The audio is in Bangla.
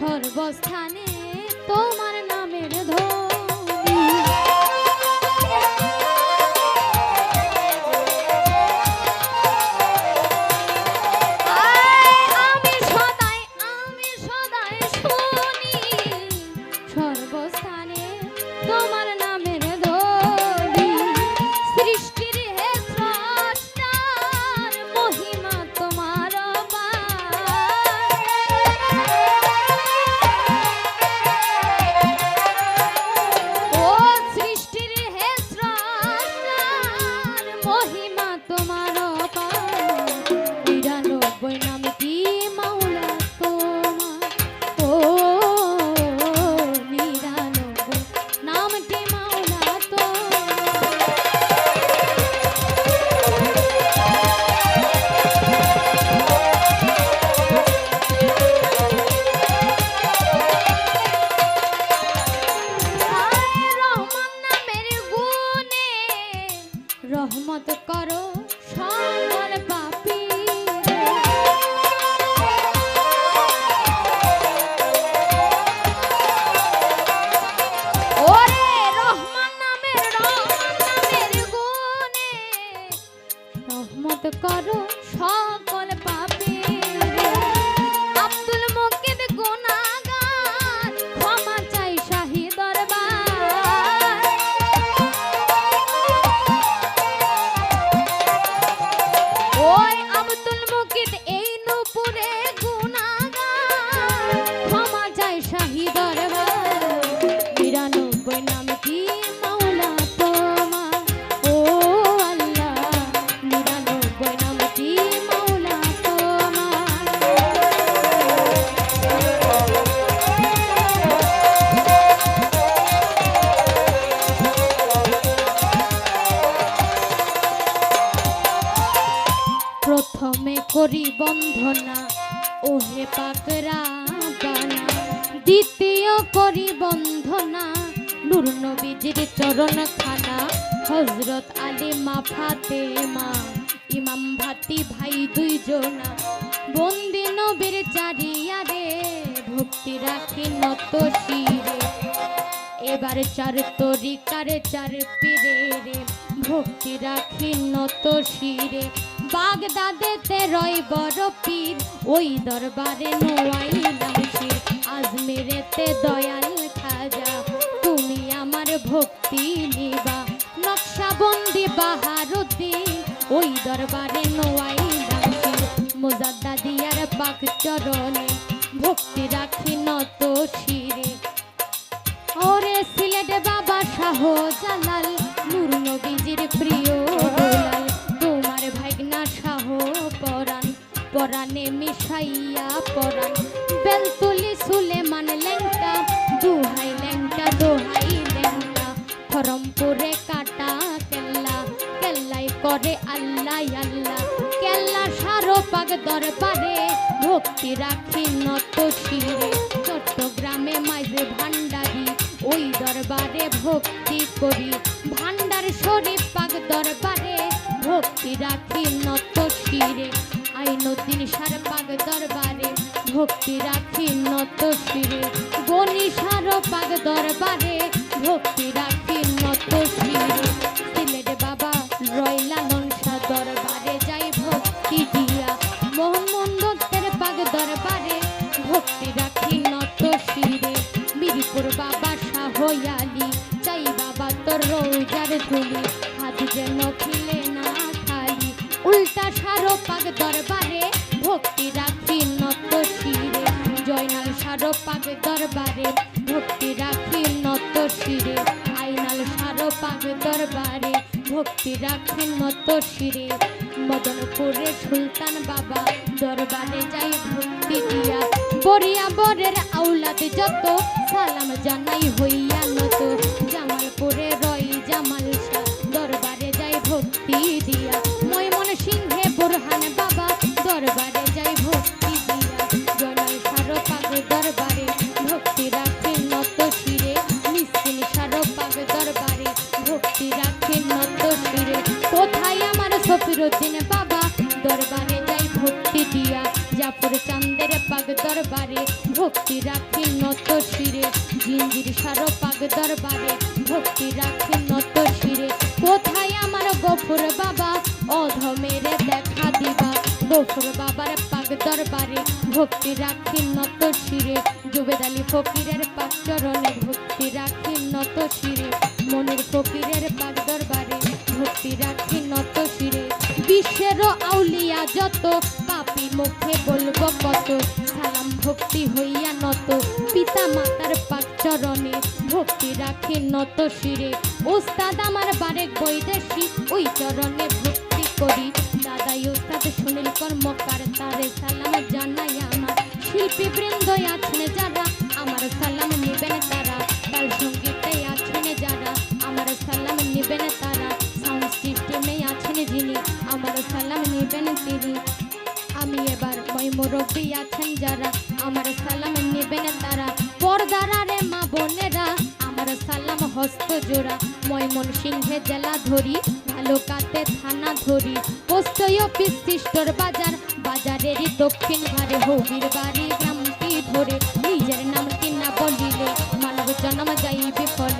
সর্বস্থানে তোমার নামের ধ্বনি। আমি সদাই শুনি সর্বস্থানে তোমার নামের ধ্বনি। সৃষ্টির হে স্রষ্টার মহিমা তোমার রহমত করো সকল পাপী। ওরে রহমান নামের গুণে রহমত করো সকল পাপী। আব্দুল মুকিদ গুনাহগার ক্ষমা চাই শাহী দরবার। ওই আব্দুল মুকিদ এই নূপুরে গুনাহগার ক্ষমা চাই শাহী দরবার। ৯৯ নাম কি মাওলা তোমার ও আল্লাহ। ৯৯ নাম কি মাওলা তোমার। প্রথমে করি বন্ধনা ওহে পাক রাব্বানা। দ্বিতীয় করি বন্ধনা নূর নবীজির চরণ খানা। হযরত আলী মা ফাতেমা ইমাম ভাতি ভাই দুইজনা। বন্দি নবীর চারিয়ারে ভক্তি রাখি নত শিরে। এবার চার তরিকার চার পীরে রে ভক্তি রাখি নত শিরে। বাগদাদেতে রয় বড় পীর ওই দরবারে নোয়াইলাম শির। আজমেরেতে দয়াল খাজা তুমি আমার ভক্তি নিবা। নকশাবন্দি বাহারুদ্দিন ওই দরবারে নোয়াইলাম শির। মুজাদ্দাদিয়ার পাক চরণে ভক্তি রাখি নত শিরে। ওরে সিলেট বাবা শাহ জালাল নূর নবীজির প্রিয় দুলাল। তোমার ভাগনা শাহ পরাণ পরাণে মিশাইয়া পরাণ। বেলতুলি সুলেমান লেংটা দোহাই লেংটা দোহাই লেংটা। খরমপুরে কাটা কেল্লা কেল্লাই করে আল্লাহ আল্লাহ। কেল্লা সারো পাক দরবারে ভক্তি রাখি নত শিরে। চট্টগ্রামে মাঝে ভান্ডারি ওই দরবারে ভক্তি করি। ভান্ডার শরীফ পাক দরবারে ভক্তি রাখি নত শিরে। আইনুদ্দিন সার পাক দরবারে ভক্তি রাখি নত শিরে। গনি সার পাক দরবারে ভক্তি রাখি নত শিরে। সিলেট বাবা রয়লালন শাহ দরবারে যাই ভক্তি দিয়া। মোহাম্মদ দত্তের পাক দরবারে ভক্তি রাখি নত শিরে। মিরপুর বাবা শাহ আলী চাই বাবা তোর রোজার ধুলি। হাত যেন খিলে না খালি উল্টা সারো পাক দরবারে ভক্তি রাখি নত শিরে। জয়নাল সারো পাক দরবারে ভক্তি রাখি নত শিরে। আইনাল সারো পাক দরবারে ভক্তি রাখি নত শিরে। মদনপুরে সুলতান বাবা দরবারে যাই ভক্তি দিয়া। বরিয়া বরের আউলাদ যত সালাম জানাই হইয়া নত। জামালপুরে রয় জামাল শাহ দরবারে যাই ভক্তি দিয়া। ময়মন সিংহে বুরহান বাবা দরবারে যাই ভক্তি দিয়া। জয়নাল সারো পাক দরবারে ভক্তি রাখি নত শিরে। মিসকিন সারো পাক দরবারে ভক্তি রাখি নত শিরে। কোথায় আমার সফিরুদ্দিন বাবা দরবারে যাই ভক্তি দিয়া। জাফর চান্দের পাক দরবারে ভক্তি রাখি নত শিরে জিঞ্জির সারো পাক দরবারে ভক্তি রাখি নত শিরে কোথায় আমার গফুর বাবা অধমেরে দেখা দিবা গফুর বাবার পাক দরবারে ভক্তি রাখি নত শিরে জুবেদ আলী ফকিরের পাক চরণে ভক্তি রাখি নত শিরে মনির ফকিরের পাক দরবারে ভক্তি রাখি নত শিরে বিশ্বের আউলিয়া যত পাপী মুখে বলবো কত সালাম ভক্তি হইয়া নত পিতা মাতার পাক চরণে ভক্তি রাখি নত শিরে ওস্তাদ আমার বারেক বৈদেশি ওই চরণে ভক্তি করি দাদাই ওস্তাদ সুনীল কর্মকার তারে সালাম জানাই আমার শিল্পী বৃন্দ আছেন যারা আমার সালাম নেবেন তারা তার সঙ্গীতে আছেন যারা আমার সালাম নেবেন তারা সাউন্ড সিস্টেমে আছেন যিনি আমার সালাম নেবেন তিনি আমি এবার মই মুরব্বী আছেন যারা আমার সালাম নেবেন তারা পর্দারে মা বোনেরা আমার সালাম হস্ত জোড়া ময়মনসিংহে জেলা ধরি ভালুকাতে থানা ধরি পোস্ট অফিস সিস্টর বাজার বাজারেরই দক্ষিণ ধারে হবির বাড়ি গ্রামটি ধরে নিজের নাম কিনা বলিলে মানব জন্ম যাইবে ফলে